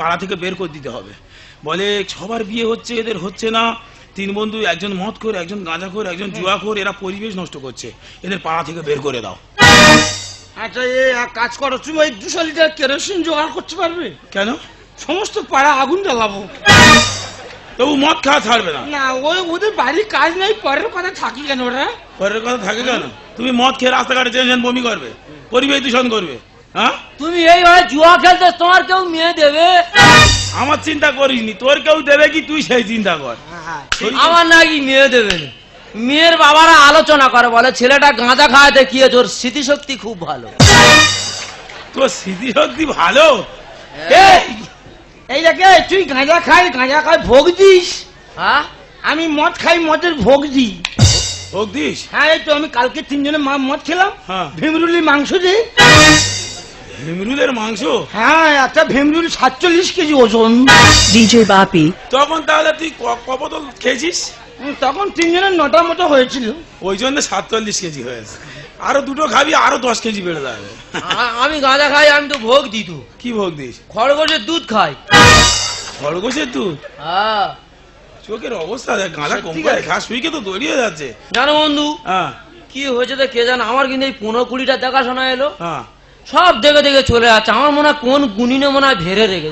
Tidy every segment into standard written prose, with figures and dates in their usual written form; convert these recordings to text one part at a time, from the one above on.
পাড়া থেকে বের করে দিতে হবে। বলে সবার বিয়ে হচ্ছে, এদের হচ্ছে না। 3 বন্ধু, একজন মদ খোর, একজন গাঁজা খোর, একজন জুয়া খোর, এরা পরিবেশ নষ্ট করছে, এদের পাড়া থেকে বের করে দাও। আচ্ছা এক কাজ করো, তুমি ওই 200 লিটার কেরোসিন জোগাড় করতে পারবে? কেন? সমস্ত পাড়া আগুন জ্বালাবো। তবু মদ খাওয়া ছাড়বে না? না, ওদের বাড়ির কাজ নেই, পরের কথা থাকি কেন ওরা? পরের কথা থাকে কেন? তুমি মদ খেয়ে রাস্তাঘাটে চেঞ্জেন বমি করবে, পরিবেশ দূষণ করবে। হ্যাঁ, তুমি এইভাবে জুয়া খেলতে তোমার কেউ মেয়ে দেবে? আমার চিন্তা করিসনি, তোর কেউ দেবে কি তুই সেই চিন্তা কর। আমার নাকি মেয়ে দেবে না। মেয়ের বাবারা আলোচনা করে, বলে ছেলেটা গাঁজা খাওয়াতে কি ওর স্মৃতিশক্তি খুব ভালো। তোর স্মৃতিশক্তি ভালো? এই দেখে তুই গাঁজা খাই ভোগ দিস। হ্যাঁ, আমি মদ খাই, মদের ভোগ দিই। ভোগ দিস? হ্যাঁ, এই তো আমি কালকে 3 জনে মদ খেলাম। হ্যাঁ, ভীমরুলি মাংস দিই। ভীমরুলের মাংস? হ্যাঁ, একটা ভীমরুল 47 কেজি ওজন। ডিজে বাপি। তখন তাহলে তুই ক বোতল খেয়েছিস? তখন 3 জনের 9টার মতো হয়েছিল। ওই জন্য 47 কেজি হয়েছে। আরো 2টো খাবি, আরো 10 কেজি বেড়ে যাবে। আমি গাঁজা খাই, আমি তো ভোগ দিই। তো কি ভোগ দিস? খরগোশের দুধ খাই। খরগোশের দুধ? হ্যাঁ। চোখের অবস্থা দেখ, গাঁজা কম করে খাস, শুইকে তো দড়িয়ে যাচ্ছে। জানো বন্ধু হ্যাঁ। কি হয়েছে তো কে জানে, আমার কিন্তু এই 15-20টা দেখাশোনা এলো। হ্যাঁ, সব দেখে দেখে চলে যাচ্ছে। আমার মনে হয় কোন গুনিনে মনে হয় ভেড়ে রেখে।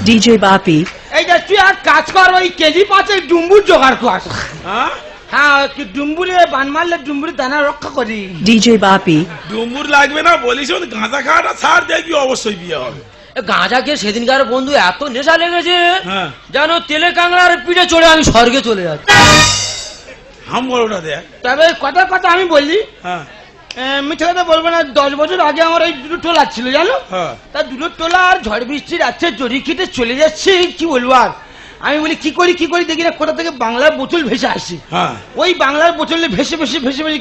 ডিজে বাপি। এই যে তুই আর কাজ কর, ওই কেজি 5 ডুম্বুর জোগাড় কর। হ্যাঁ, হ্যাঁ, ডুম্বুরে বান মারলে ডুম্বুরের দানা রক্ষা করি। ডিজে বাপি। ডুম্বুর লাগবে না বলিস, গাঁজা খাওয়াটা ছাড়, দেখবি অবশ্যই বিয়ে হবে। গাঁজা খেয়ে সেদিনকার বন্ধু এত নেশা লেগেছে, হ্যাঁ, যেন তেলে কাংড়ার পিঠে চড়ে আমি স্বর্গে চলে যাচ্ছি। হাম বড়টা দেখ। তবে কথা আমি বললি, হ্যাঁ, মিথ্যে কথা বলবো না। 10 বছর আগে আমার এই 2টো টোলা ছিল জানো। হ্যাঁ, তা 2টো টোলা আর ঝড় বৃষ্টির আছে জড়ি কেটে চলে যাচ্ছে। কি বলবো আর, আমি বলি কি করি দেখি না কোথা থেকে বাংলার বোতল ভেসে আসি। হ্যাঁ, ওই বাংলার বোতলে ভেসে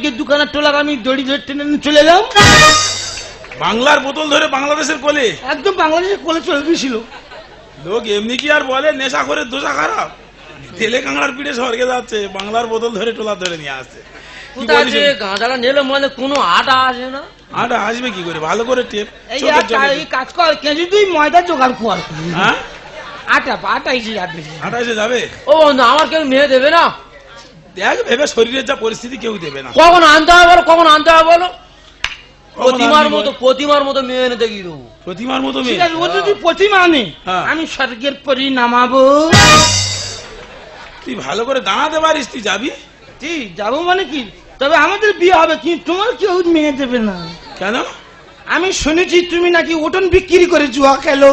গিয়ে দোকানের টোলার আমি দড়ি ধরে টেনে নিয়ে চলে এলাম। বাংলার বোতল ধরে বাংলাদেশের কোলে? একদম বাংলাদেশের কোলে চলে গেছিল। লোক এমনি কি আর বলে নেশা করে দোষা খারাপ? তেলে কাংড়ার পিঠে স্বর্গে যাচ্ছে, বাংলার বোতল ধরে টোলা ধরে নিয়ে আসছে। গাঁজাটা নিলে মানে কোনো আটা আসে না। আটা আসবে কি করে? ভালো করে টেপ। এই কাজ কর, কেজি 2 ময়দা জোগাড় কর। হ্যাঁ, আটা এসে যাবে। আটা এসে যাবে? ও বন্ধু, আমার কেউ মেয়ে দেবে না? দেখ ভেবে, শরীরের যা পরিস্থিতি কেউ দেবে না। কখন আনতে হবে বলো? প্রতিমার মতো মেয়ে এনে দেখিয়ে দেবো। প্রতিমার মতো মেয়ে? ঠিক আছে, ও যদি প্রতিমা আনে, আমি স্বর্গের পরি নামাবো। তুই ভালো করে দাঁড়াতে পারিস, তুই যাবি? তুই যাবো মানে কি? তবে আমাদের বিয়ে হবে, কিন্তু তোমার কেউ মেয়ে দেবে না। কেন? আমি শুনেছি তুমি নাকি উঠোন বিক্রি করে জুয়া খেলো।